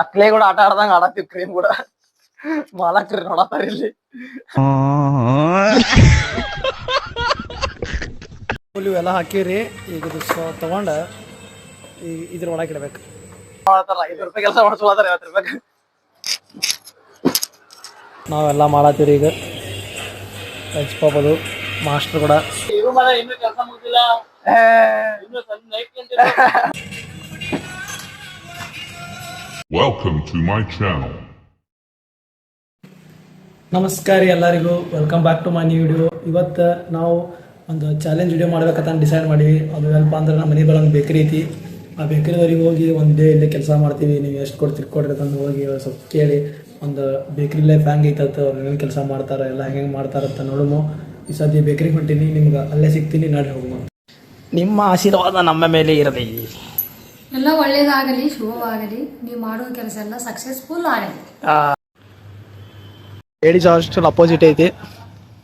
ಅಕ್ಲೇ ಕೂಡ ಆಟ ಆಡ್ದಂಗ ಆಡತ್ತೀವಿ ಕ್ರೀಮ್ ಕೂಡ ಮಾಲಕ್ರಿ ನೋಡತ್ತಾರ ಇಲ್ಲಿ ಎಲ್ಲ ಹಾಕಿವ್ರಿ. ಈಗ ಇದು ತಗೊಂಡ ಇದ್ರ ಒಳಗೆ ಇಡ್ಬೇಕು. 5 ರೂಪಾಯಿ ಕೆಲಸ ಮಾಡಿಸ್ಕೊಳತ್ತಾರ 50 ರೂಪಾಯಿ. ನಾವೆಲ್ಲ ಮಾಡತ್ತೀವ್ರಿ ಈಗ. ಹಚ್ಕೋಬೋದು ಮಾಸ್ಟರ್ ಕೂಡ ಕೆಲಸ ಮುಗಿದಿಲ್ಲ. Welcome to my channel. ನಮಸ್ಕಾರ ಎಲ್ಲರಿಗೂ, welcome back to my new video. ಇವತ್ತು ನಾವು ಒಂದು ಚಾಲೆಂಜ್ ವಿಡಿಯೋ ಮಾಡ್ಬೇಕಂತ ಡಿಸೈಡ್ ಮಾಡೀವಿ. ಅದು ಏನಪ್ಪ ಅಂದ್ರೆ ನಮ್ಮ ಮನೆ ಬರೋ ಒಂದು ಬೇಕರಿ ಐತಿ. ಆ ಬೇಕರಿದವ್ರಿಗೆ ಹೋಗಿ ಒಂದು ಡೇ ಇಲ್ಲೇ ಕೆಲಸ ಮಾಡ್ತೀವಿ, ನೀವು ಎಷ್ಟು ಕೊಡ್ತೀರಿ ಕೊಡ್ರಿ ಅಂತ ಹೋಗಿ ಸ್ವಲ್ಪ ಕೇಳಿ ಒಂದು ಬೇಕ್ರಿ ಲೈಫ್ ಹೆಂಗೆ ಐತತ್ತು, ಅವ್ರು ಏನೇನು ಕೆಲಸ ಮಾಡ್ತಾರೆ ಎಲ್ಲ ಹೆಂಗೆ ಮಾಡ್ತಾರಂತ ನೋಡೋಣ. ಈ ಸದ್ಯ ಬೇಕ್ರಿಗೆ ಹೊಂಟೀನಿ, ನಿಮ್ಗೆ ಅಲ್ಲೇ ಸಿಗ್ತೀನಿ, ನಡ್ರಿ ಹೋಗೋಣ. ನಿಮ್ಮ ಆಶೀರ್ವಾದ ನಮ್ಮ ಮೇಲೆ ಇರಲಿ. ಎಲ್ಲ ಒಳ್ಳೇದಾಗಲಿ, ಶುಭವಾಗಲಿ, ನೀವು ಮಾಡೋ ಕೆಲಸ ಎಲ್ಲ ಸಕ್ಸಸ್ಫುಲ್ ಆಗಲಿ. ಏಡಿ ಹಾಸ್ಟೆಲ್ ಅಪೋಸಿಟ್ ಐತಿ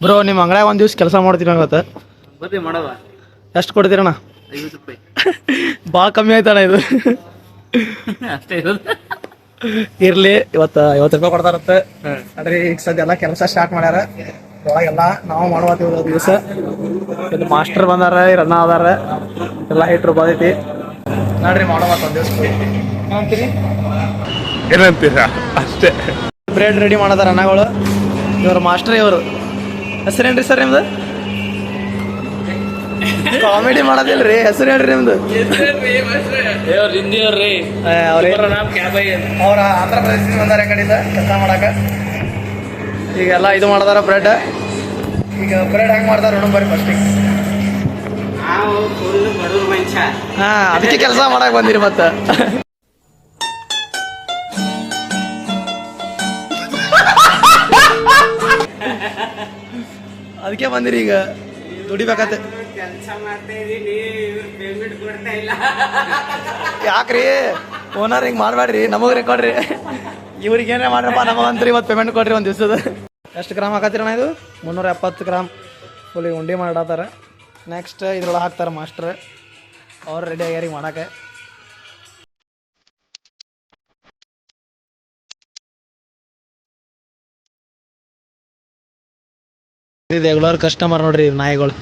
ಬ್ರೋ. ನಿಮ್ಮ ಅಂಗಡಿಯಾಗ ಒಂದು ದಿವ್ಸ ಕೆಲಸ ಮಾಡ್ತೀವಿ ಇವತ್ತು. ಬರ್ರಿ ಮಾಡವ. ಎಷ್ಟು ಕೊಡ್ತೀರಣ್ಣ? 50 ರೂಪಾಯಿ. ಭಾಳ ಕಮ್ಮಿ ಆಯ್ತಣ್ಣ ಇದು. ಅಷ್ಟೇ ಇರೋದು. ಇರ್ಲಿ, ಇವತ್ತು 50 ರೂಪಾಯಿ ಕೊಡ್ತಾರತ್ತೆ. ಅದ್ರಿ ಈಗ ಸದ್ಯ ಎಲ್ಲ ಕೆಲಸ ಸ್ಟಾರ್ಟ್ ಮಾಡ್ಯಾರ. ಒಳಗೆಲ್ಲ ನಾವು ಮಾಡುವತ್ತೀವಿ ದಿವಸ. ಇದು ಮಾಸ್ಟರ್ ಬಂದಾರ, ರನ್ನ ಅದಾರ, ಎಲ್ಲ ಹಿಟ್ರು ಬಂದೈತಿ. ನೋಡ್ರಿ ಮಾಡೋವತ್ತ ಒಂದು ದಿವಸ ಅಂತೀರಿ ಏನಂತೀರ ಅಷ್ಟೇ. ಬ್ರೆಡ್ ರೆಡಿ ಮಾಡೋದಾರ ಅನ್ನಗಳು. ಇವರು ಮಾಸ್ಟರ್. ಇವರು ಹೆಸರೇನ್ರಿ ಸರ್ ನಿಮ್ದು? ಕಾಮಿಡಿ ಮಾಡೋದಿಲ್ರಿ, ಹೆಸರು ಹೇಳ್ರಿ ನಿಮ್ದು? ಅವ್ರ ಆಂಧ್ರ ಪ್ರದೇಶದಿಂದ ಬಂದಾರ ಕಡೆಯಿಂದ ಕೆಲಸ ಮಾಡಾಕ. ಈಗೆಲ್ಲ ಇದು ಮಾಡದಾರ ಬ್ರೆಡ್. ಈಗ ಬ್ರೆಡ್ ಹೆಂಗ್ ಮಾಡ್ತಾರ ನೋಡೋಣ ಬರ್ರಿ ಫಸ್ಟಿಗೆ. ಹಾ, ಅದಕ್ಕೆ ಕೆಲಸ ಮಾಡಕ್ ಬಂದಿರಿ ಮತ್ತ. ಅದಕ್ಕೆ ಬಂದಿರಿ, ಈಗ ದುಡಿಬೇಕತ್ತೆ. ಯಾಕ್ರಿ ಓನರ್ ಹಿಂಗ್ ಮಾಡ್ಬೇಡ್ರಿ, ನಮಗ್ರಿ ಕೊಡ್ರಿ. ಇವ್ರಿಗೆ ಏನೇ ಮಾಡ್ರಪ್ಪ, ನಮಗಂತ್ರಿ ಇವತ್ತು ಪೇಮೆಂಟ್ ಕೊಡ್ರಿ ಒಂದು ದಿವಸದ. ಎಷ್ಟು ಗ್ರಾಮ್ ಹಾಕತ್ತೀರಣ್ಣ ಇದು? 370 ಗ್ರಾಮ್ ಫುಲ್ ಉಂಡೆ ಮಾಡತ್ತಾರ. ನೆಕ್ಸ್ಟ್ ಇದ್ರೊಳಗೆ ಹಾಕ್ತಾರೆ ಮಾಸ್ಟರ್. ಅವ್ರು ರೆಡಿ ಆಗ್ಯಾರ ಮಾಡಕ್ಕೆ. ರೆಗ್ಯುಲರ್ ಕಸ್ಟಮರ್ ನೋಡ್ರಿ, ನಾಯಿಗಳು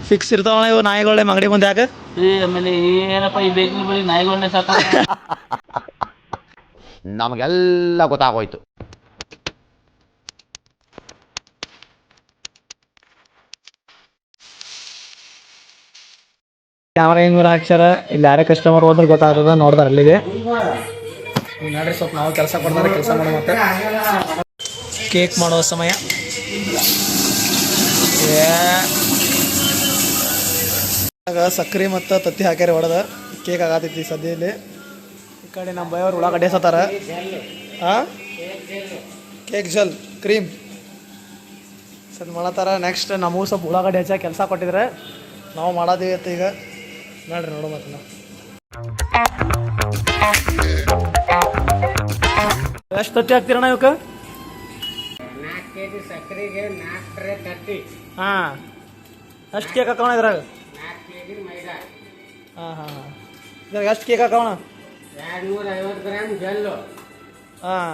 ಫಿಕ್ಸ್ ಇರ್ತಾವ. ಇವು ನಾಯಿಗಳೇ ಅಂಗಡಿ ಮುಂದೆ ಯಾಕೆ? ಆಮೇಲೆ ಏನಪ್ಪ ಈ ಬೇಕರಿ ಬಳಿ ನಾಯಿಗಳನ್ನೇ ಸಾಕ. ನಮಗೆಲ್ಲ ಗೊತ್ತಾಗೋಯ್ತು. ಕ್ಯಾಮ್ರಾ ಹೆಂಗ್ ಹಾಕ್ಸಾರ, ಇಲ್ಲಿ ಯಾರೇ ಕಸ್ಟಮರ್ ಹೋದ್ರೆ ಗೊತ್ತಾಗ್ತದ. ನೋಡ್ದಾರ ಅಲ್ಲಿಗೆ ನೋಡ್ರಿ, ಸ್ವಲ್ಪ ನಾವು ಕೆಲಸ ಕೊಡ್ತಾರೆ, ಕೆಲಸ ಮಾಡೋ. ಮತ್ತೆ ಕೇಕ್ ಮಾಡೋ ಸಮಯ. ಸಕ್ರೆ ಮತ್ತು ತತ್ತಿ ಹಾಕ್ಯಾರ ಹೊಡೆದ ಕೇಕ್ ಆಗತೈತಿ ಸದ್ಯ ಇಲ್ಲಿ. ಈ ಕಡೆ ನಮ್ಮ ಬೈಯವ್ರು ಉಳ್ಳಾಗಡ್ಡೆ ಸತ್ತಾರ. ಹಾಂ, ಕೇಕ್ ಜಲ್ ಕ್ರೀಮ್ ಸದ್ ಮಾಡತ್ತಾರ. ನೆಕ್ಸ್ಟ್ ನಮಗೂ ಸ್ವಲ್ಪ ಉಳ್ಳಾಗಡ್ಡೆ ಹಚ್ಚ ಕೆಲಸ ಕೊಟ್ಟಿದ್ರೆ ನಾವು ಮಾಡೋದೀವಿ ಅಂತ. ಈಗ ನೋಡ್ರಿ, ನೋಡೋ ಮತ್ತೆ ನಾವು ಎಷ್ಟು ತತ್ತಿ ಹಾಕ್ತೀರಣ್ಣ ಇವಕ್ಕೆ? 4 kg ಸಕ್ಕರೆಗೆ 4 ಟ್ರೇ ತತ್ತಿ. ಹಾಂ, ಎಷ್ಟು ಕೇಕ್ ಹಾಕೋಣ ಇದ್ರಾಗ? 4 kg ಮೈದಾ. ಹಾಂ ಹಾಂ ಹಾಂ. ಇದ್ರಾಗ ಎಷ್ಟು ಕೇಕ್ ಹಾಕೋಣ? 250 ಗ್ರಾಮ್ ಜಲ್ಲು. ಹಾಂ,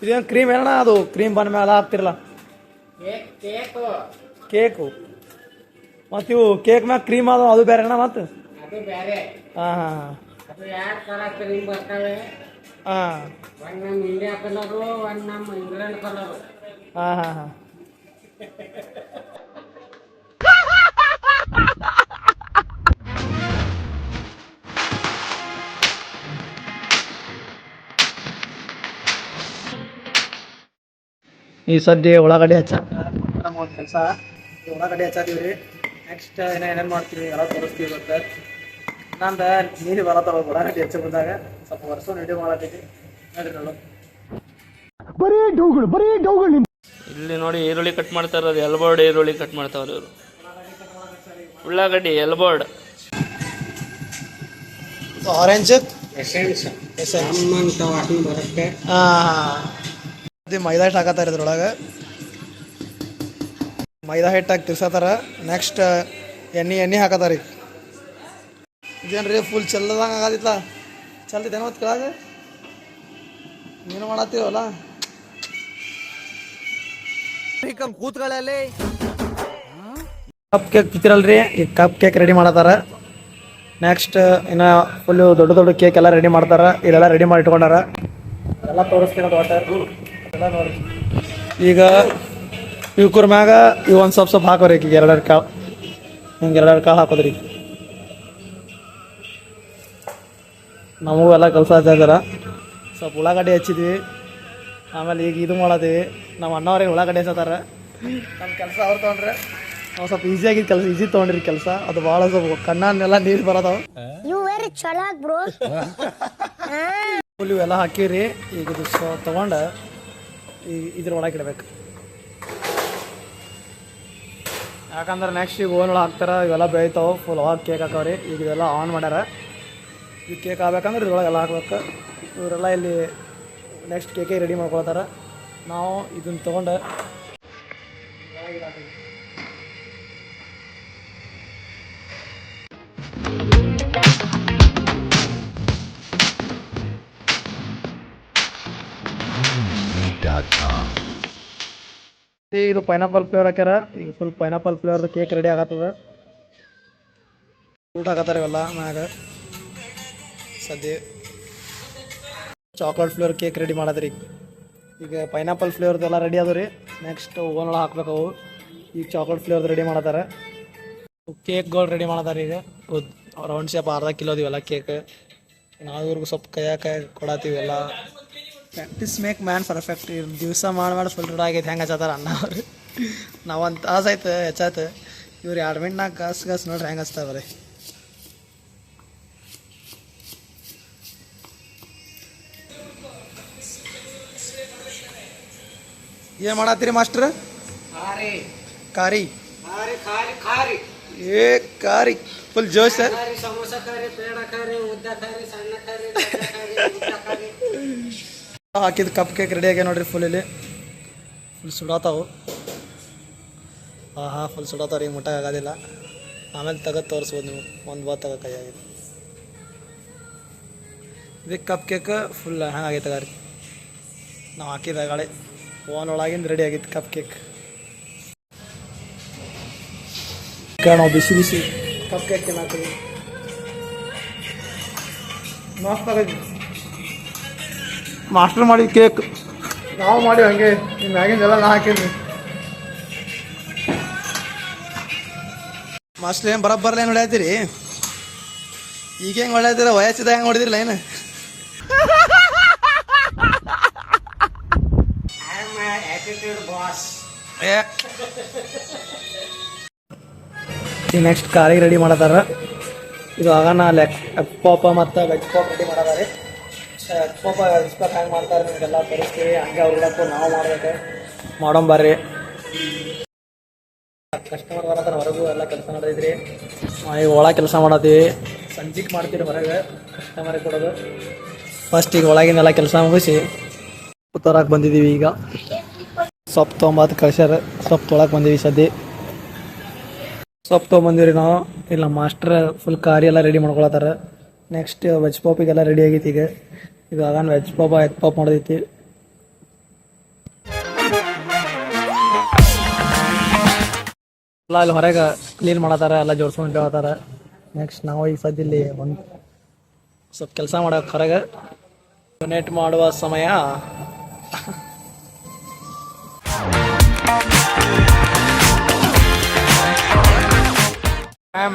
ಇದೇನು ಕ್ರೀಮ್ ಏನಣ್ಣ? ಅದು ಕ್ರೀಮ್ ಬಂದ ಮೇಲೆ ಹಾಕ್ತಿರಲ್ಲ ಕೇಕು. ಮತ್ತು ಇವು ಕೇಕ್ ಮ್ಯಾಗ ಕ್ರೀಮ್ ಅದು ಬೇರೆ ಅಣ್ಣ? ಮತ್ತು ಅದು ಬೇರೆ. ಹಾಂ ಹಾಂ ಹಾಂ. ಅದು 2 ಥರ ಕ್ರೀಮ್ ಬರ್ತವೆ. ಹಾಂ, ಒಂದು ನಮ್ಮ ಇಂಡಿಯಾ ಕಲರು, ಒಂದು ನಮ್ಮ ಇಂಗ್ಲೆಂಡ್ ಕಲರು. ಹಾಂ ಹಾಂ ಹಾಂ. ಈ ಸದ್ಯ ಉಳ್ಳಾಗಡ್ಡೆ ಹಚ್ಚ ನಮ್ಮ ಒಂದು ಕೆಲಸ. ಉಳ್ಳಾಗಡ್ಡೆ ಹಚ್ಚಾತೀವಿ ರೀ. ನೆಕ್ಸ್ಟ್ ಏನೇನು ಮಾಡ್ತೀವಿ ಎಲ್ಲ ತೋರಿಸ್ತೀವಿ. ಇವತ್ತು ನಂದು ನೀರು ಬರತ್ತವ ಉಳ್ಳಾಗಡ್ಡೆ ಹೆಚ್ಚು ಬಂದಾಗ ಸ್ವಲ್ಪ ವರ್ಷ ವಿಡಿಯೋ ಮಾಡತ್ತೈತಿ. ನೋಡ್ರಿ ನೋಡು, ಬರೀ ಡೌಗಳು. ಇಲ್ಲಿ ನೋಡಿ ಈರುಳ್ಳಿ ಕಟ್ ಮಾಡ್ತಾ ಇರೋದು. ಎಲ್ಬೋರ್ಡ್ ಈರುಳ್ಳಿ ಕಟ್ ಮಾಡ್ತಾವ್ರಿ ಇವರು. ಉಳ್ಳಾಗಡ್ಡಿ ಎಲ್ಬೋರ್ಡ್. ಆರೆಂಜ್ ಎಸೆನ್ಸ್ ಅಂತ ವಾಸನೆ ಬರುತ್ತೆ. ಹಾಂ, ಮೈದಾ ಹಿಟ್ಟು ಹಾಕತ್ತಾರ ಇದ್ರೊಳಗೆ. ಮೈದಾ ಹಿಟ್ಟಾಗಿ ತಿರ್ಸತ್ತಾರ. ನೆಕ್ಸ್ಟ್ ಎಣ್ಣೆ ಹಾಕತ್ತಾರ. ಇದೇನ್ರಿ ಫುಲ್ ಚೆಲ್ಲದಂಗೆ ಆಗದಿತ್ತ ಚಲ್ತಿದ್ದೇನೆ ಮತ್ತು ಕೆಳಗೆ ನೀನು ಮಾಡತ್ತೀವಲ್ಲ ಕೂತ್ಗಳಲ್ಲಿ ಕಪ್ ಕೇಕ್ ತಿಂತಿರಲ್ರಿ ಈ ಕಪ್ ಕೇಕ್ ರೆಡಿ ಮಾಡತ್ತಾರ ನೆಕ್ಸ್ಟ್ ಇನ್ನು ಫುಲ್ಲು ದೊಡ್ಡ ದೊಡ್ಡ ಕೇಕ್ ಎಲ್ಲ ರೆಡಿ ಮಾಡ್ತಾರ ಇಲ್ಲೆಲ್ಲ ರೆಡಿ ಮಾಡಿ ಇಟ್ಕೊಂಡಾರ ಎಲ್ಲ ತೋರಿಸ್ತೀನಿ ವಾಟರ್ ಎಲ್ಲ ನೋಡಿ ಈಗ ಇವ್ಕುರ್ ಮ್ಯಾಗ ಇವು ಒಂದು ಸ್ವಲ್ಪ ಹಾಕೋರಿ ಈಗ ಎರಡೆರಡು ಕಾಳು ಹಿಂಗೆ ಎರಡೆರಡು ಕಾಳು ಹಾಕೋದ್ರಿ ನಮಗೂ ಎಲ್ಲ ಕೆಲಸ ಹಚ್ಚಾರ ಸ್ವಲ್ಪ ಉಳ್ಳಾಗಡ್ಡಿ ಹಚ್ಚಿದ್ವಿ ಆಮೇಲೆ ಈಗ ಇದು ಮಾಡತ್ತೀವಿ ನಮ್ಮ ಅಣ್ಣವ್ರಿಗೆ ಉಳ್ಳಾಗಡ್ಡಿ ಹಚ್ಚತ್ತಾರ ನಮ್ಮ ಕೆಲಸ ಅವ್ರು ತೊಗೊಂಡ್ರೆ ನಾವು ಸ್ವಲ್ಪ ಈಸಿಯಾಗಿದ್ದು ಕೆಲಸ ಈಸಿ ತೊಗೊಂಡ್ರಿ ಕೆಲಸ ಅದು ಭಾಳ ಸ್ವಲ್ಪ ಕಣ್ಣನ್ನೆಲ್ಲ ನೀರು ಬರೋದಾವು ಫುಲ್ ಇವೆಲ್ಲ ಹಾಕಿರಿ ಈಗ ಇದು ತೊಗೊಂಡು ಈಗ ಇದ್ರ ಒಳಗೆ ಇಡ್ಬೇಕು ಯಾಕಂದ್ರೆ ನೆಕ್ಸ್ಟ್ ಈಗ ಓನ್ ಒಳಗೆ ಹಾಕ್ತಾರೆ ಇವೆಲ್ಲ ಬೇಯ್ತಾವೆ ಫುಲ್ ಅವಾಗ ಕೇಕ್ ಹಾಕವ್ರಿ ಈಗ ಇವೆಲ್ಲ ಆನ್ ಮಾಡ್ಯಾರ ಈಗ ಕೇಕ್ ಆಗ್ಬೇಕಂದ್ರೆ ಇದ್ರೊಳಗೆ ಎಲ್ಲ ಹಾಕ್ಬೇಕು ಇವರೆಲ್ಲ ಇಲ್ಲಿ ನೆಕ್ಸ್ಟ್ ಕೇಕೆ ರೆಡಿ ಮಾಡ್ಕೊಳ್ತಾರೆ ನಾವು ಇದನ್ನು ತೊಗೊಂಡು ಇದು ಪೈನಾಪಲ್ ಫ್ಲೇವರ್ ಹಾಕ್ಯಾರ ಈಗ ಫುಲ್ ಪೈನಾಪಲ್ ಫ್ಲೇವರ್ದು ಕೇಕ್ ರೆಡಿ ಆಗತ್ತದ ಊಟ ಹಾಕತ್ತಾರ ಇವೆಲ್ಲ ಮ್ಯಾಗ ಸದ್ಯ ಚಾಕ್ಲೇಟ್ ಫ್ಲೇವರ್ ಕೇಕ್ ರೆಡಿ ಮಾಡದ್ರಿ ಈಗ ಪೈನಾಪಲ್ ಫ್ಲೇವರ್ದೆಲ್ಲ ರೆಡಿ ಅದ ರೀ ನೆಕ್ಸ್ಟ್ ಓವನ್ ಒಳಗೆ ಹಾಕ್ಬೇಕು ಅವು ಈಗ ಚಾಕ್ಲೇಟ್ ಫ್ಲೇವರ್ದು ರೆಡಿ ಮಾಡತ್ತಾರ ಕೇಕ್ಗಳು ರೆಡಿ ಮಾಡತ್ತಾರ ಈಗ ರೌಂಡ್ ಶೇಪ್ ಅರ್ಧ ಕಿಲೋದು ಇವೆಲ್ಲ ಕೇಕ್ ನಾವು ಇವ್ರಿಗೂ ಸ್ವಲ್ಪ ಕೈ ಕೊಡತ್ತೀವಿ ಎಲ್ಲ ಪ್ರಾಕ್ಟೀಸ್ ಮೇಕ್ ಮ್ಯಾನ್ ಪರ್ಫೆಕ್ಟ್ ದಿವಸ ಮಾಡಿ ಫುಲ್ ರೂಢ ಆಗೈತೆ ಹೆಂಗೆ ಹಚ್ಚತ್ತಾರ ಅಣ್ಣ ಅವ್ರು ನಾವು ಒಂದು ತಾಸು ಆಯ್ತು ಹೆಚ್ಚಾಯ್ತು ಇವ್ರು 2 ಮಿನಿಟ್ನಾಗ ಗಾಸ್ ನೋಡ್ರಿ ಹೆಂಗೆ ಹಚ್ತಾವ್ರಿ ಏನು ಮಾಡತ್ತೀರಿ ಮಾಸ್ಟ್ರ್ ಖಾರಿ ಏ ಖಾರಿ ಫುಲ್ ಜೋಶ್ ಸರ್ ಸಮೋಸ ಖಾರಿ ಪೇಡ ಖಾರಿ ಉದ್ದ ಖಾರಿ ಸಣ್ಣ ಖಾರಿ ಉದ್ದ ಖಾರಿ ಹಾಕಿದ ಕಪ್ ಕೇಕ್ ರೆಡಿ ಆಗ್ಯಾವ ನೋಡ್ರಿ ಫುಲ್ ಇಲ್ಲಿ ಫುಲ್ ಸುಡಾತಾವು ಹಾಂ ಫುಲ್ ಸುಡಾತಾವ ರೀ ಮುಟ್ಟ ಆಗೋದಿಲ್ಲ ಆಮೇಲೆ ತೆಗೆದು ತೋರಿಸ್ಬೋದು ನೀವು ಒಂದು ಬಾತ್ ತಗೋ ಕೈ ಆಗಿದೆ ಇದಕ್ಕೆ ಕಪ್ ಕೇಕ್ ಫುಲ್ ಹ್ಯಾಂಗಾಗೈತೆ ರೀ ನಾವು ಹಾಕಿದ ಗಾಳಿ ಓನ್ ಒಳಗಿಂದ ರೆಡಿ ಆಗಿತ್ತು ಕಪ್ ಕೇಕ್ ನಾವು ಬಿಸಿ ಬಿಸಿ ಕಪ್ ಕೇಕ್ ತಿನ್ನಾತೀವಿ ಮಸ್ತ್ ಆಗೈತಿ ಮಾಸ್ಟರ್ ಮಾಡಿದ ಕೇಕ್ ನಾವು ಮಾಡಿ ಹಂಗೆ ನಿಮ್ಮ ಮ್ಯಾಗಿಂದೆಲ್ಲ ನಾ ಹಾಕಿದ್ವಿ ಮಾಸ್ಟರ್ ಏನು ಬರೋಬ್ಬರ್ಲ ಏನು ಹೊಡ್ಯಾತೀರಿ ಈಗ ಹೆಂಗೆ ಹೊಡ್ಯಾತೀರ ವಯಸ್ಸಿದ ಹೆಂಗೆ ಹೊಡೆದಿರಲ್ಲ ಏನು ಈಗ ನೆಕ್ಸ್ಟ್ ಕಾರಿಗೆ ರೆಡಿ ಮಾಡತ್ತಾರ ಇದು ಆಗಾನ ಎಗ್ ಪಾಪ ಮತ್ತು ವೆಜ್ ಪಾಪ್ ರೆಡಿ ಮಾಡದಾರೆ ಎಗ್ ಪಾಪ ವೆಜ್ ಪಾಪ್ ಹೆಂಗೆ ಮಾಡ್ತಾರೆ ನಿಮಗೆಲ್ಲ ತರಿಸ್ತೀವಿ ಹಂಗೆ ಅವ್ರಿಗಕ್ಕೂ ನಾವು ಮಾಡ್ಬೇಕು ಮಾಡೋಂಬರ್ರಿ ಕಸ್ಟಮರ್ ಬರತ್ತಾರ ಹೊರಗೂ ಎಲ್ಲ ಕೆಲಸ ಮಾಡಿದ್ರಿ ಈಗ ಒಳಗೆ ಕೆಲಸ ಮಾಡತ್ತೀವಿ ಸಂಜಿಗೆ ಮಾಡ್ತೀರಿ ಹೊರಗೆ ಕಸ್ಟಮರಿಗೆ ಕೊಡೋದು ಫಸ್ಟ್ ಈಗ ಒಳಗಿನೆಲ್ಲ ಕೆಲಸ ಮುಗಿಸಿ ತರಕ್ಕೆ ಬಂದಿದ್ದೀವಿ ಈಗ ಸೊಪ್ಪು ತೊಗೊಂಬತ್ತು ಕಳ್ಸ್ಯಾರ ಸೊಪ್ಪು ತೊಳಕ್ಕೆ ಬಂದೀವಿ ಸದ್ಯ ಸೊಪ್ಪು ತೊಗೊಂಬಂದಿವ್ರಿ ನಾವು ಇಲ್ಲ ಮಾಸ್ಟರ್ ಫುಲ್ ಕಾರಿ ಎಲ್ಲ ರೆಡಿ ಮಾಡ್ಕೊಳತ್ತಾರ ನೆಕ್ಸ್ಟ್ ವೆಜ್ ಪಾಪಿಗೆಲ್ಲ ರೆಡಿ ಆಗೈತಿ ಈಗ ಆಗಾನ ವೆಜ್ ಪಾಪ ಎಗ್ ಪಾಪ್ ಮಾಡದೈತಿ ಎಲ್ಲ ಇಲ್ಲಿ ಹೊರಗೆ ಕ್ಲೀನ್ ಮಾಡತ್ತಾರ ಎಲ್ಲ ಜೋಡ್ಸ್ಕೊಂಡು ಹೇಳ್ತಾರ ನೆಕ್ಸ್ಟ್ ನಾವು ಈಗ ಸದ್ಯ ಇಲ್ಲಿ ಒಂದು ಸ್ವಲ್ಪ ಕೆಲಸ ಮಾಡೋಕೆ ಹೊರಗೆ ಡೊನೇಟ್ ಮಾಡುವ ಸಮಯ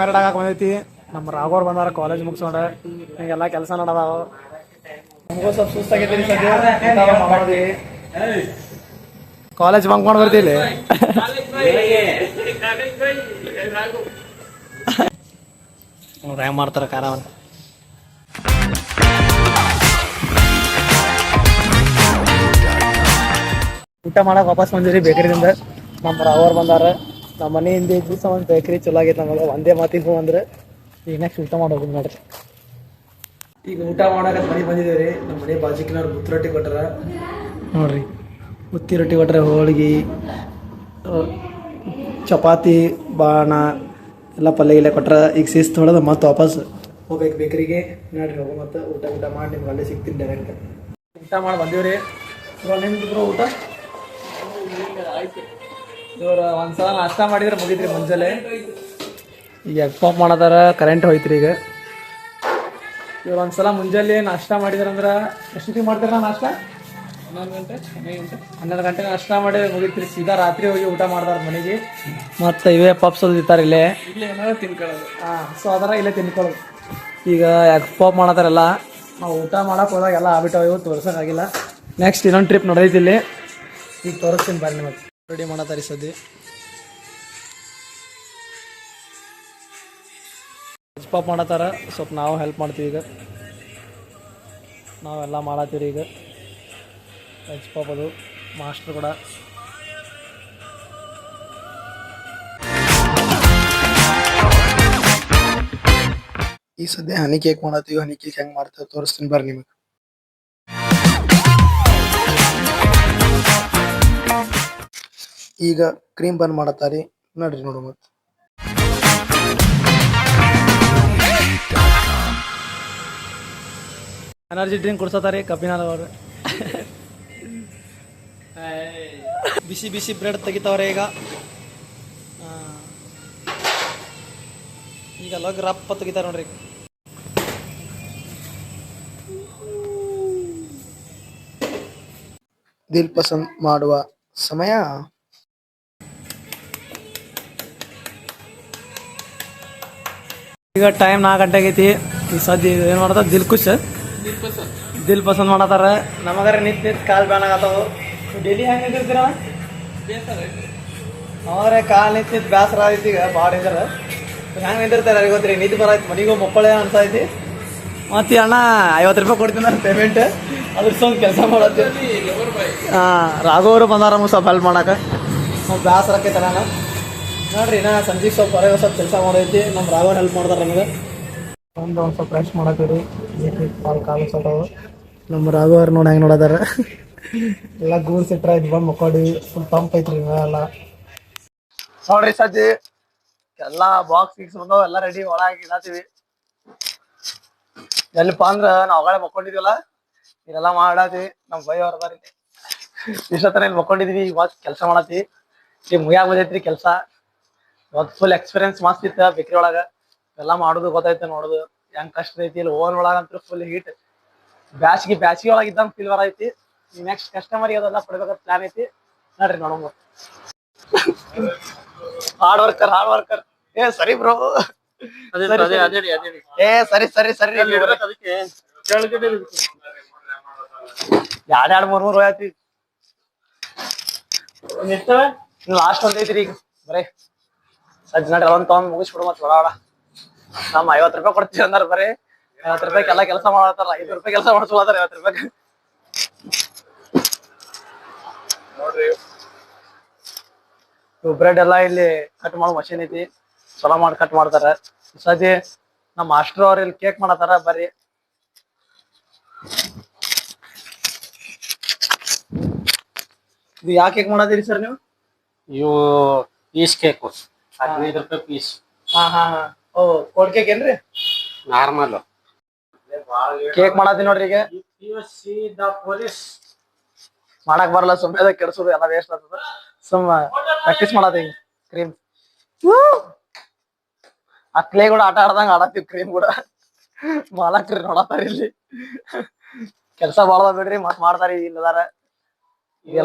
ಮೆರಡ್ ಆಗಕ್ಕೆ ಬಂದೈತಿ ನಮ್ಮ ರಾಘವ್ರು ಬಂದಾರ ಕಾಲೇಜ್ ಮುಗಿಸ್ಕೊಂಡ್ರೆ ಹಿಂಗೆಲ್ಲ ಕೆಲಸ ನಡೆದಾವ ನಮಗೂ ಸ್ವಲ್ಪ ಸುಸ್ತಾಗೈತಿ ಸದ್ಯ ಕಾಲೇಜ್ ಬಂಕ್ ಮಾಡಿ ಬರ್ತೀವಿ ನೋಡ್ರಿ ಹೆಂಗೆ ಮಾಡ್ತಾರೆ ಖಾರವನ್ನು ಊಟ ಮಾಡಕ್ಕೆ ವಾಪಸ್ ಬಂದಿರಿ ಬೇಕರಿದಿಂದ ನಮ್ಮ ರಾಘವ್ರು ಬಂದಾರ ನಮ್ಮ ಮನೆಯಿಂದ ದಿವಸ ಒಂದು ಬೇಕ್ರಿ ಚಲೋ ಆಗೈತೆ ನಮಗೆ ಒಂದೇ ಮಾತಿಗೆ ಅಂದ್ರೆ ಈಗ ನೆಕ್ಸ್ಟ್ ಊಟ ಮಾಡೋದು ನೋಡ್ರಿ ಈಗ ಊಟ ಮಾಡೋಕೆ ಮನೆಗೆ ಬಂದಿದ್ದೀವಿ ರೀ ನಮ್ಮ ಮನೆ ಬಾಜಿಕಿನವ್ರು ಬುತ್ತಿ ರೊಟ್ಟಿ ಕೊಟ್ಟಾರ ನೋಡ್ರಿ ಬುತ್ತಿ ರೊಟ್ಟಿ ಕೊಟ್ಟರೆ ಹೋಳಿಗೆ ಚಪಾತಿ ಬಾಣ ಎಲ್ಲ ಪಲ್ಯ ಗಿಲ್ಲೆ ಕೊಟ್ರೆ ಈಗ ಶಿಸ್ತು ಹೊಡೆದು ಮತ್ತೆ ವಾಪಸ್ ಹೋಗ್ಬೇಕು ಬೇಕರಿಗೆ. ನೋಡ್ರಿ ಹೋಗೋ ಮತ್ತು ಊಟ ಮಾಡಿ ನಿಮ್ಗೆ ಅಲ್ಲೇ ಸಿಗ್ತೀನಿ ಡೈರೆಕ್ಟ್. ಊಟ ಮಾಡಿ ಬಂದೀವ್ರಿ. ನಿಮ್ದು ಊಟ ಇವ್ರು ಒಂದ್ಸಲ ನಾಷ್ಟ ಮಾಡಿದ್ರೆ ಮುಗಿದ್ರಿ ಮುಂಜಾನೆ. ಈಗ ಎಗ್ ಪಾಪ್ ಮಾಡದಾರ, ಕರೆಂಟ್ ಹೋಯ್ತ್ರಿ. ಈಗ ಇವ್ರು ಒಂದ್ಸಲ ಮುಂಜಾನೆ ನಾಷ್ಟ ಮಾಡಿದ್ರಂದ್ರೆ ಎಷ್ಟೊತ್ತಿಗೆ ಮಾಡ್ತಾರ ನಾಷ್ಟ? 12 ಗಂಟೆ ನಾಷ್ಟ ಮಾಡಿ ಮುಗಿತ್ರಿ. ಸೀದಾ ರಾತ್ರಿ ಹೋಗಿ ಊಟ ಮಾಡ್ತಾರ ಮನೆಗೆ. ಮತ್ತು ಇವೇ ಪಪ್ಸ್ ಇರ್ತಾರೆ ಇಲ್ಲೇ ತಿನ್ಕೊಳ್ಳೋದು. ಸೊ ಅದರ ಇಲ್ಲೇ ತಿನ್ಕೊಳ್ಳೋದು. ಈಗ ಎಗ್ ಪಾಪ್ ಮಾಡತ್ತಾರೆಲ್ಲ. ನಾವು ಊಟ ಮಾಡಕ್ಕೆ ಹೋದಾಗ ಎಲ್ಲ ಆಗ್ಬಿಟ್ಟವ, ಇವು ತೋರ್ಸೋಕ್ಕಾಗಿಲ್ಲ. ನೆಕ್ಸ್ಟ್ ಇನ್ನೊಂದು ಟ್ರಿಪ್ ನೋಡೈತಿ ಇಲ್ಲಿ, ಈಗ ತೋರಿಸ್ತೀನಿ ಬರ್ರಿ ನಿಮಗೆ. ರೆಡಿ ಮಾಡತ್ತಾರ ಸದ್ಯ. ಎಗ್ ಪಾಪ್ ಮಾಡತ್ತಾರ, ಸ್ವಲ್ಪ ನಾವು ಹೆಲ್ಪ್ ಮಾಡ್ತೀವಿ. ಈಗ ನಾವೆಲ್ಲ ಮಾಡತ್ತೀವಿ ಈಗ ಎಗ್ ಪಾಪ್. ಅದು ಮಾಸ್ಟರ್ ಕೂಡ ಈ ಸದ್ಯ ಹನಿ ಕೇಕ್ ಮಾಡತ್ತೀವಿ. ಹನಿ ಕೇಕ್ ಹೆಂಗೆ ಮಾಡ್ತೇವೆ ತೋರಿಸ್ತೀನಿ ಬರ್ರಿ ನಿಮಗೆ. ಈಗ ಕ್ರೀಮ್ ಬನ್ ಮಾಡತ್ತಾರಿ, ನೋಡ್ರಿ ನೋಡು. ಮತ್ತೆ ಎನರ್ಜಿ ಡ್ರಿಂಕ್ ಕುಡ್ಸತ್ತಾರಿ ಕಬ್ಬಿನಾರ ಅವರು. ಬಿಸಿ ಬಿಸಿ ಬ್ರೆಡ್ ತೆಗಿತಾವ್ರೆ ಈಗ. ಈಗ ಲಗ್ ರಪ್ಪ ತೆಗಿತಾರೆ ನೋಡ್ರಿ. ದಿಲ್ ಪಸಂದ್ ಮಾಡುವ ಸಮಯ. ಈಗ ಟೈಮ್ 4 ಗಂಟೆ ಆಗೈತಿ. ಈ ಸದ್ಯ ಏನು ಮಾಡ್ತಾರ, ದಿಲ್ ಪಸಂದ್ ಮಾಡತ್ತಾರ. ನಮಗಾರ ನಿಂತ ಕಾಲು ಬ್ಯಾನ್ ಆಗತ್ತವು. ಡೈಲಿ ಹೆಂಗೆ ನಿಂತಿರ್ತೀರ? ಅವಾಗ್ರೆ ಕಾಲು ನಿಂತ ಬೇಸರ ಆಗೈತಿ. ಈಗ ಭಾಳ ಇದಾರ ಹೆಂಗೆ ನಿಂತಿರ್ತಾರೆ ಗೊತ್ತ್ರಿ. ನಿಂತು ಬರಾಯ್ತು ಮನೆಗೂ ಮಕ್ಕಳೇ ಅನ್ಸಾಯ್ತಿ. ಮತ್ತು ಅಣ್ಣ 50 ರೂಪಾಯಿ ಕೊಡ್ತೀನಿ ನಾನು ಪೇಮೆಂಟ್. ಅದ್ರ ಸ್ವಲ್ಪ ಕೆಲಸ ಮಾಡತ್ತೀವಿ. ರಾಘವರು ಬಂದಾರ ಸ್ವಲ್ಪ ಹೆಲ್ಪ್ ಮಾಡಕ್ಕೆ. ನಾವು ಬೇಸರ ಆಕೈತೆ ನಾನು ನೋಡ್ರಿ. ನಾ ಸಂಜೆಗೆ ಸ್ವಲ್ಪ ಹೊರಗೆ ಸ್ವಲ್ಪ ಕೆಲಸ ಮಾಡೈತಿ. ನಮ್ಮ ರಾಘವ್ರು ಹೆಲ್ಪ್ ಮಾಡ್ತಾರೆ ನಮಗೆ. ಒಂದು ಸ್ವಲ್ಪ ಫ್ರೆಶ್ ಮಾಡತ್ತೀವಿ. ಕಾಲು ಸ್ವಲ್ಪ ನಮ್ಮ ರಾಘವ್ರು ನೋಡಿ ಹೆಂಗೆ ನೋಡದಾರ. ಎಲ್ಲ ಗೂಡ್ಸ್ ಇಟ್ರ ಇದು ಬಂದು ಮಕ್ಕೊಡಿ. ಫುಲ್ ತಂಪ್ ಐತ್ರಿ ಎಲ್ಲ ನೋಡ್ರಿ. ಸಜ್ಜಿ ಎಲ್ಲ ಬಾಕ್ಸ್ ಗಿಕ್ಸ್ ಬಂದವು, ಎಲ್ಲ ರೆಡಿ ಒಳಗೆ ಇಡತ್ತೀವಿ. ಎಲ್ಲಿಪ್ಪ ಅಂದ್ರೆ ನಾವು ಹೊಗಳೇ ಮಕ್ಕೊಂಡಿದ್ವಲ್ಲ, ಇದೆಲ್ಲ ಮಾಡತ್ತೀವಿ. ನಮ್ಮ ಬೈ ಅವ್ರ ಅದಾರ ಇಷ್ಟೊತ್ತನ ಇಲ್ಲಿ ಮಕ್ಕೊಂಡಿದ್ವಿ. ಇವಾಗ ಕೆಲಸ ಮಾಡತ್ತೀವಿ. ಈಗ ಮುಗಿಯಾಗ ಬಂದೈತ್ರಿ ಕೆಲಸ. ಇವತ್ತು ಫುಲ್ ಎಕ್ಸ್ಪೀರಿಯನ್ಸ್ ಮಸ್ತ್ ಇತ್ತು ಬೇಕ್ರಿ ಒಳಗೆ. ಎಲ್ಲ ಮಾಡೋದು ಗೊತ್ತೈತೆ, ನೋಡೋದು ಹೆಂಗೆ ಕಷ್ಟ ಐತಿ. ಇಲ್ಲಿ ಓವನ್ ಒಳಗಂತೂ ಫುಲ್ ಹೀಟ್. ಬ್ಯಾಸಿಗೆ ಒಳಗೆ ಇದ್ದಂಗೆ ಫೀಲ್ ಬರೈತಿ. ಈ ನೆಕ್ಸ್ಟ್ ಕಸ್ಟಮರ್ಗೆ ಅದೆಲ್ಲ ಕೊಡ್ಬೇಕಂತ ಪ್ಲಾನ್ ಐತಿ. ನೋಡ್ರಿ ನೋಡೋಣ. Hard worker. ಏ ಸರಿ ಬ್ರೋ. ಏ ಸರಿ 2-3 ಹೋಯ್ತಿ. ಲಾಸ್ಟ್ ಒಂದೈತ್ರಿ ಈಗ ಬರೇ. ಸಜ್ಜ ನಡ್ರಿ ಅದೊಂದು ತೊಗೊಂಡ್ ಮುಗಿಸ್ಬಿಡು. ಮತ್ತೆ ಒಳ ನಮ್ಮ 50 ರೂಪಾಯಿ ಕೊಡ್ತೀವಿ ಅಂದಾರ. ಬರೀ 50 ರೂಪಾಯಿಗೆ ಎಲ್ಲ ಕೆಲಸ ಮಾಡತ್ತಾರ. 5 ರೂಪಾಯಿ ಕೆಲಸ ಮಾಡ್ಸ್ಕೊಳತ್ತಾರ 50 ರೂಪಾಯಿಗೆ. ಬ್ರೆಡ್ ಎಲ್ಲ ಇಲ್ಲಿ ಕಟ್ ಮಾಡೋ ಮಷೀನ್ ಐತಿ. ಚಲೋ ಮಾಡಿ ಕಟ್ ಮಾಡ್ತಾರ. ಸದ್ಯ ನಮ್ಮ ಮಾಸ್ಟರ್ ಅವ್ರ ಇಲ್ಲಿ ಕೇಕ್ ಮಾಡತ್ತಾರ. ಬರ್ರಿ. ಇದು ಯಾಕೆ ಕೇಕ್ ಮಾಡತ್ತೀರಿ ಸರ್ ನೀವು? ಇವು ಪೀಸ್ ಕೇಕು 15 ರೂಪಾಯಿ ಪೀಸ್. ಓ ಕೋಡ್ ಕೇಕ್ ಏನ್ರಿ? ನಾರ್ಮಲ್ ಕೇಕ್ ಮಾಡತ್ತೀನಿ ನೋಡ್ರಿ. ಈಗ ಮಾಡಕ್ ಬರಲ್ಲ, ಸುಮ್ಮನೆ ಕೆಡ್ಸೋದು ಎಲ್ಲ ವೇಸ್ಟ್ ಆಗ್ತದ. ಸುಮ್ಮ ಪ್ರಾಕ್ಟೀಸ್ ಮಾಡತ್ತೀವಿ. ಕ್ರೀಮ್ ಆ ಕ್ಲೇ ಕೂಡ ಆಟ ಆಡ್ದಂಗ ಆಡತ್ತೀವಿ. ಕ್ರೀಮ್ ಕೂಡ ಮಾಲಕ್ರಿ ನೋಡತ್ತಾರ ಇಲ್ಲಿ. ಕೆಲ್ಸ ಬಾಳ ಬಿಡ್ರಿ, ಮತ್ ಮಾಡ್ತಾರ. ಇಲ್ಲದಾರ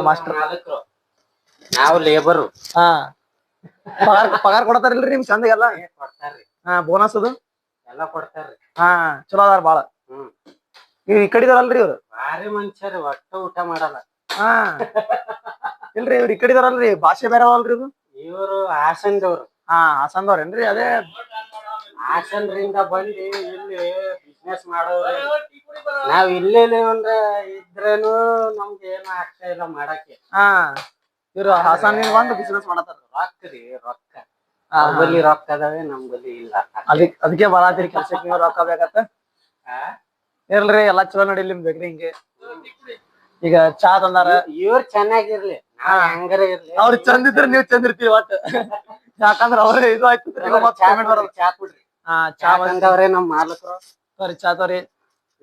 ಮಾಸ್ಟರ್, ನಾವು ಲೇಬರ್. ಪಗಾರ ಕೊಡತಾರಿಲ್ರಿ ನಿಮ್ ಚಂದಗೆಲ್ಲ? ಕೊಡ್ತಾರ್ರಿ. ಬೋನಸ್ ಅದು ಎಲ್ಲ ಕೊಡ್ತಾರ್ರಿ. ಚಲೋ ಅದಾರ ಬಾಳ. ಈ ಕಡಿದಾರಲ್ರಿ ಇವ್ರು ಭಾರಿ ಮನುಷ್ಯರಿ. ಒಟ್ಟು ಊಟ ಮಾಡಲ್ಲ. ಇಲ್ರಿ ಇವ್ರು ಈ ಕಡಿದಾರಲ್ರಿ. ಭಾಷೆ ಬೇರೆ ಅವಲ್ರಿ ಇದು. ಇವರು ಹಾಸನದವ್ರು. ಹಾಸನದವ್ರೇನ್ರಿ? ಅದೇ ಹಾಸನ್ರಿಂದ ಬಂದು ಇಲ್ಲಿ ಬಿಸ್ನೆಸ್ ಮಾಡೋರು. ನಾವ್ ಇಲ್ಲೇ ಅಂದ್ರೆ ಇದ್ರೇನು ನಮ್ಗೆ ಏನು ಆಗ್ತಾ ಇಲ್ಲ ಮಾಡಕ್ಕೆ. ಇವ್ರು ಹಾಸನ ಬಂದು ಬಿಸ್ನೆಸ್ ಮಾಡತ್ತಾರ. ರೊಕ್ಕ ನಮ್ಮಲ್ಲಿ ರೊಕ್ಕ ಅದಾವೆ, ನಮ್ಮಲ್ಲಿ ಇಲ್ಲ. ಅದಕ್ಕೆ ಬರಾತಿರಿ ಕೆಲ್ಸಕ್ಕೆ. ನೀವು ರೊಕ್ಕ ಬೇಕತ್ತ. ಇರ್ಲ್ರಿ ಎಲ್ಲ ಚಲೋ ನಡಿಲಿ ನಿಮ್ ಬೇಕ್ರಿ. ಹಿಂಗೆ ಈಗ ಚಾ ತಂದಾರ. ಇವ್ರು ಚೆನ್ನಾಗಿರ್ಲಿ, ಹಂಗಾರ ಇರ್ಲಿ. ಅವ್ರು ಚಂದ ಇದ್ರೆ ನೀವ್ ಚಂದ ಇರ್ತೀವಿ ಒಟ್ಟು. ಯಾಕಂದ್ರ ಅವ್ರೇ ಇದು ಆಯ್ತು. ಚಾ ಕುಡ್ರಿ. ಚಾ ಬಂದವ್ರೆ ನಮ್ ಮಾಲಕರು ತೋರಿ ಚಾ ತೋರಿ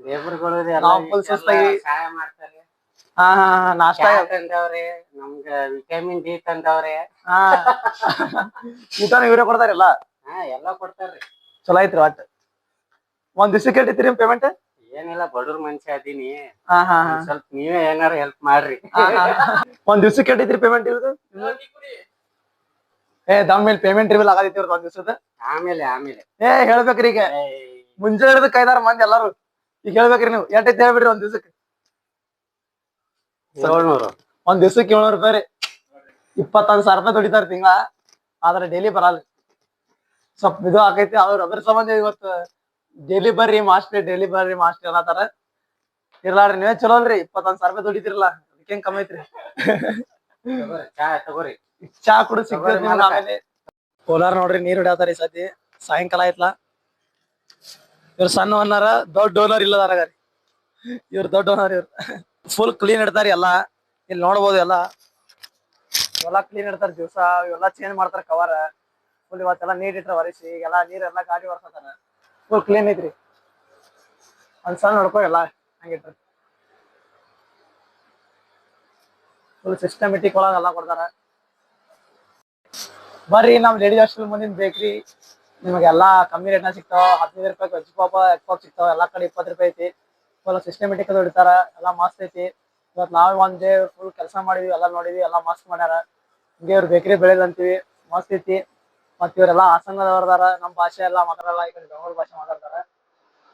ಲೇಬರ್ಗಳು ನಾವ್ full ಸುಸ್ತಾಗಿ ಸಹಾಯ ಮಾಡ್ತಾರೆ. ಹಾ ನಾಷ್ಟಾ ಚಾ ತಂದವ್ರೆ, ನಮ್ಗ ವಿಟಮಿನ್ ಡಿ ತಂದವ್ರೆ. ಹಾ ಊಟನ ಇವ್ರೇ ಕೊಡ್ತಾರಲ್ಲ. ಎಲ್ಲ ಕೊಡ್ತಾರ್ರಿ. ಚಲೋ ಐತ್ರಿ ಒಟ್ಟ. ಒಂದ್ ದಿವ್ಸಕ್ಕೆ ಇಟ್ಟಿರಿ ಪೇಮೆಂಟ್? ಏನಿಲ್ಲ, ಬಡವ್ರ ಮನುಷ್ಯ ಅದೀನಿ. ಹಾ ಸ್ವಲ್ಪ ನೀವೇ ಏನಾರ ಹೆಲ್ಪ್ ಮಾಡ್ರಿ. ಒಂದ್ ದಿವ್ಸಕ್ಕೆ ಇಟ್ಟಿದ್ರಿ ಪೇಮೆಂಟ್ ಇವ್ರದ್ದು? ದಮ್ ಮೇಲೆ ಪೇಮೆಂಟ್ ಇರ್ವಿಲ್ಲ ಆಗದೈತಿ ಇವ್ರದ್ದು ಒಂದ್ ದಿವ್ಸದ. ಆಮೇಲೆ ಹೇಳ್ಬೇಕ್ರಿ ಈಗ ಮುಂಜಾನೆ ಹಿಡಿದು ಕೈದಾರ ಮಂದಿ ಎಲ್ಲಾರು. ಈಗ ಹೇಳ್ಬೇಕ್ರಿ ನೀವು ಎಷ್ಟೈತಿ ಹೇಳ್ಬಿಡ್ರಿ ಒಂದ್ ದಿವ್ಸಕ್ಕೆ. 700. ಒಂದ್ ದಿವ್ಸಕ್ಕೆ 700 ರೂಪಾಯಿ ರೀ. 21,000 ರೂಪಾಯಿ ದುಡಿತಾರ ತಿಂಗಳ. ಆದ್ರೆ ಡೈಲಿ ಬರಲ್ಲ. ಸ್ವಲ್ಪ ಇದು ಆಕೈತಿ. ಅದ್ರ ಸಂಬಂಧ ಇವತ್ತು ಡೈಲಿ ಬರ್ರಿ ಮಾಸ್ಟರ್ ಅನ್ನತಾರ. ಇರ್ಲಾಡ್ರಿ ನೀವೇ ಚಲೋ ಅಲ್ರಿ. 21,000 ರೂಪಾಯಿ ದುಡಿತಿರಲ್ಲ, ಅದಕ್ಕೇನ್ ಕಮ್ಮಿ ಐತ್ರಿ. ಚಾ ತಗೋರಿ. ಚಾ ಕುಡಿದು ಸಿಗ್ತದೆ ಆಮೇಲೆ. ಕೋಲಾರ ನೋಡ್ರಿ ನೀರ್ ಹೊಡ್ಯಾತಾರ ಈ ಸತಿ. ಸಾಯಂಕಾಲ ಆಯ್ತಲ್ಲ. ಇವ್ರ ಸಣ್ಣ ಓನರ್, ದೊಡ್ಡ ಓನರ್ ಇಲ್ಲದಾರ ರೀ. ಇವ್ರ ದೊಡ್ಡ ಓನರ್. ಇವ್ರು ಫುಲ್ ಕ್ಲೀನ್ ಇಡ್ತಾರ ಎಲ್ಲ. ಇಲ್ಲಿ ನೋಡ್ಬೋದು ಎಲ್ಲ ಕ್ಲೀನ್ ಇಡ್ತಾರ ದಿವ್ಸ. ಇವೆಲ್ಲ ಚೇಂಜ್ ಮಾಡ್ತಾರ ಕವರ್. ಫುಲ್ ಇವತ್ತೆಲ್ಲ ನೀರ್ ಇಟ್ರ ಒರೆಸಿ ಎಲ್ಲ ನೀರೆಲ್ಲ ಗಾಡಿ ಒರ್ಸತಾರ. ಫುಲ್ ಕ್ಲೀನ್ ಐತ್ರಿ. ಒಂದ್ ಸಣ್ಣ ನೋಡ್ಕೊ ಎಲ್ಲ ಹಂಗಿಟ್ರಿ. ಫುಲ್ ಸಿಸ್ಟಮೆಟಿಕ್ ಒಳಗ ಎಲ್ಲ ಕೊಡ್ತಾರ. ಬರ್ರಿ ನಮ್ ಲೇಡೀಸ್ ಹಾಸ್ಟೆಲ್ ಮುಂದಿನ ಬೇಕ್ರಿ. ನಿಮಗೆಲ್ಲಾ ಕಮ್ಮಿ ರೇಟ್ನ ಸಿಗ್ತಾವ. 15 ರೂಪಾಯಿ ವೆಜ್ ಪಾಪ ಎಗ್ ಪಾಪ್ ಸಿಗ್ತಾವ. ಎಲ್ಲಾ ಕಡೆ 20 ರೂಪಾಯಿ ಐತಿ. ಫುಲ್ ಸಿಸ್ಟಮೆಟಿಕ್ ಅದು ಹೊಡಿತಾರ. ಎಲ್ಲಾ ಮಸ್ತ್ ಐತಿ. ಇವತ್ತು ನಾವೇ ಒಂದ್ ಡೇ ಫುಲ್ ಕೆಲಸ ಮಾಡಿದ್ವಿ, ಎಲ್ಲಾ ನೋಡಿದ್ವಿ, ಎಲ್ಲಾ ಮಸ್ತ್ ಮಾಡ್ಯಾರ. ಹಿಂಗೆ ಇವ್ರ ಬೇಕ್ರಿ ಬೆಳೆದ್ ಅಂತೀವಿ, ಮಸ್ತ್ ಐತಿ. ಮತ್ ಇವರೆಲ್ಲಾ ಹಾಸನದವ್ರದಾರ. ನಮ್ ಭಾಷೆ ಎಲ್ಲಾ ಮಾತಾಡಲ್ಲ, ಈ ಕಡೆ ಬೆಂಗಳೂರು ಭಾಷೆ ಮಾತಾಡ್ತಾರ.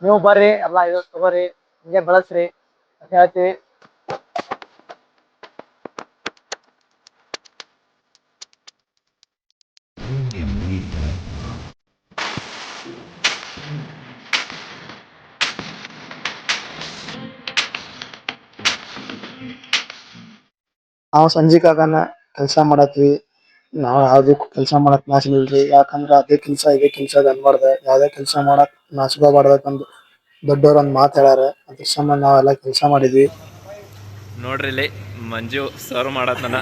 ನೀವು ಬರ್ರಿ ಎಲ್ಲಾ ಇದು ತಗೋರಿ, ಹಿಂಗೆ ಬೆಳೆಸ್ರಿ ಅಂತ ಹೇಳ್ತೀವಿ. ನಾವು ಸಂಜಿಕಾಗನ ಕೆಲಸ ಮಾಡತ್ವಿ. ನಾವ್ ಯಾವ್ದೇ ಕೆಲಸ ಮಾಡಕ್ ನಾಚಿಲ್ರಿ. ಯಾಕಂದ್ರ ಅದೇ ಕೆಲ್ಸ ಇದೇ ಕೆಲ್ಸ ಅನ್ಬಾರ್ದ. ಯಾವ್ದೇ ಕೆಲ್ಸ ಮಾಡಕ್ ನಾಚ್ಕೋಬಾರ್ದಂದು ದೊಡ್ಡವ್ರ ಒಂದ್ ಮಾತ್ ಹೇಳ್ಯಾರ. ಅದ್ರ ಸಂಬಂಧ ನಾವೆಲ್ಲ ಕೆಲ್ಸ ಮಾಡಿದ್ವಿ. ನೋಡ್ರಿ ಇಲ್ಲಿ ಮಂಜು ಸರ್ವ್ ಮಾಡತ್ತನ.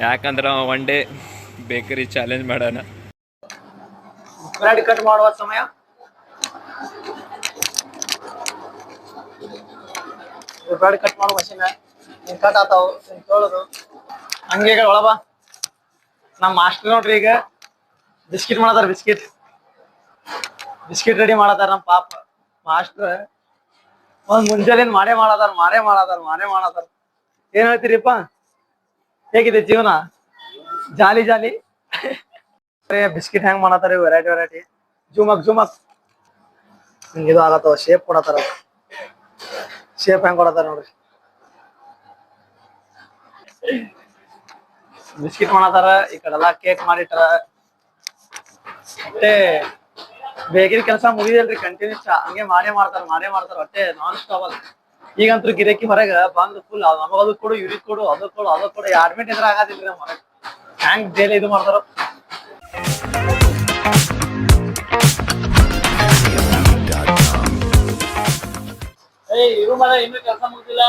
ಯಾಕಂದ್ರ ಒನ್ ಡೇ ಬೇಕರಿ ಚಾಲೆಂಜ್ ಮಾಡೋಣ. ಬ್ರೆಡ್ ಕಟ್ ಮಾಡುವ ಸಮಯ. ಬ್ರೆಡ್ ಕಟ್ ಮಾಡುವ ಮಷೀನ್ ಕಟ್ ಆತಾವ್ ತೊಳದು. ಹಂಗೆ ಒಳಬಾ. ನಮ್ ಮಾಸ್ಟರ್ ನೋಡ್ರಿ ಈಗ ಬಿಸ್ಕಿಟ್ ಮಾಡತಾರ. ಬಿಸ್ಕಿಟ್ ರೆಡಿ ಮಾಡತಾರ ನಮ್ ಪಾಪ ಮಾಸ್ಟರ್. ಒಂದ್ ಮುಂಜಾನೆ ಮಾಡೇ ಮಾಡತಾರ. ಏನ್ ಹೇಳ್ತೀರಿಪ್ಪ? ಹೇಗಿದೆ ಜೀವನ? ಜಾಲಿ ಬಿಸ್ಕಿಟ್ ಹೆಂಗ್ ಮಾಡತಾರ ವೆರೈಟಿ. ಜುಮಕ್ ಹಿಂಗ ಇದು ಆಗತ್ತವ. ಶೇಪ್ ಕೊಡತಾರ. ಶೇಪ್ ಹೆಂಗ್ ಕೊಡತಾರ ನೋಡ್ರಿ. ಬಿಸ್ಕಿಟ್ ಮಾಡತಾರ. ಈ ಕಡೆಲ್ಲ ಕೇಕ್ ಮಾಡಿಟ್ಟಾರ. ಮತ್ತೆ ಬೇಕರಿ ಕೆಲಸ ಮುಗಿದಲ್ರಿ. ಕಂಟಿನ್ಯೂಸ್ ಹಂಗೆ ಮಾಡೇ ಮಾಡ್ತಾರ ಹೊಟ್ಟೆ ನಾನ್ ಸ್ಟಾಪ್ ಅಲ್ಲ. ಈಗಂತೂ ಗಿರಾಕಿ ಹೊರಗ ಬಂದು ಫುಲ್ ನಮಗದು ಕೊಡು, ಇವ್ರಿಗೆ ಕೊಡು, ಅದು ಕೊಡು 2 ಮಿನಿಟ್ ಎದ್ರ ಆಗದಿಲ್ರಿ ನಮ್ಮ ಹೊರಗೆ. ಹ್ಯಾಂಗ್ ಡೈಲಿ ಇದು ಮಾಡ್ತಾರ. ಇನ್ನು ಕೆಲಸ ಮುಗಿದಿಲ್ಲ.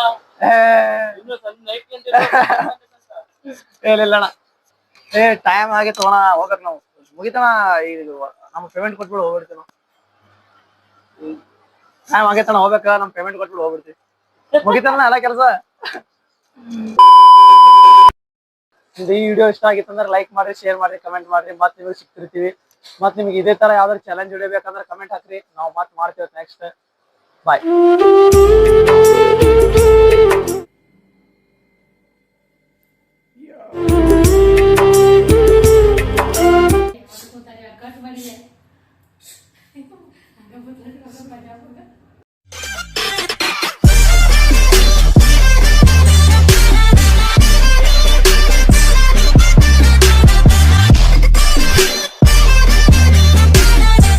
ಇಲ್ಲಣ್ಣ, ಟೈಮ್ ಆಗಿ ತಗೋಣ ಹೋಗ್ಬೇಕು ನಾವು. ಮುಗಿತಣ. ಇದು ನಮ್ಮ ಪೇಮೆಂಟ್ ಕೊಟ್ಬಿಡು ಹೋಗ್ಬಿಡ್ತೀವಿ ನಾವು. ಟೈಮ್ ಆಗೈತಣ ಹೋಗ್ಬೇಕ. ನಮ್ ಪೇಮೆಂಟ್ ಕೊಟ್ಬಿಡು ಹೋಗ್ಬಿಡ್ತೀವಿ. ಮುಗಿತಣ ಎಲ್ಲ ಕೆಲಸ. ಈ ವಿಡಿಯೋ ಇಷ್ಟ ಆಗಿತ್ತಂದ್ರೆ ಲೈಕ್ ಮಾಡ್ರಿ, ಶೇರ್ ಮಾಡ್ರಿ, ಕಮೆಂಟ್ ಮಾಡ್ರಿ. ಮತ್ತೆ ನಿಮಗೆ ಸಿಗ್ತಿರ್ತೀವಿ. ಮತ್ತೆ ನಿಮ್ಗೆ ಇದೇ ತರ ಯಾವ್ದಾದ್ರು ಚಾಲೆಂಜ್ ಹಿಡಿಬೇಕಂದ್ರೆ ಕಮೆಂಟ್ ಹಾಕ್ರಿ. ನಾವು ಮತ್ತೆ ಮಾಡ್ತೀವಿ ನೆಕ್ಸ್ಟ್. ಬಾಯ್. ಕಟ್ ಮಾಡಿದೆ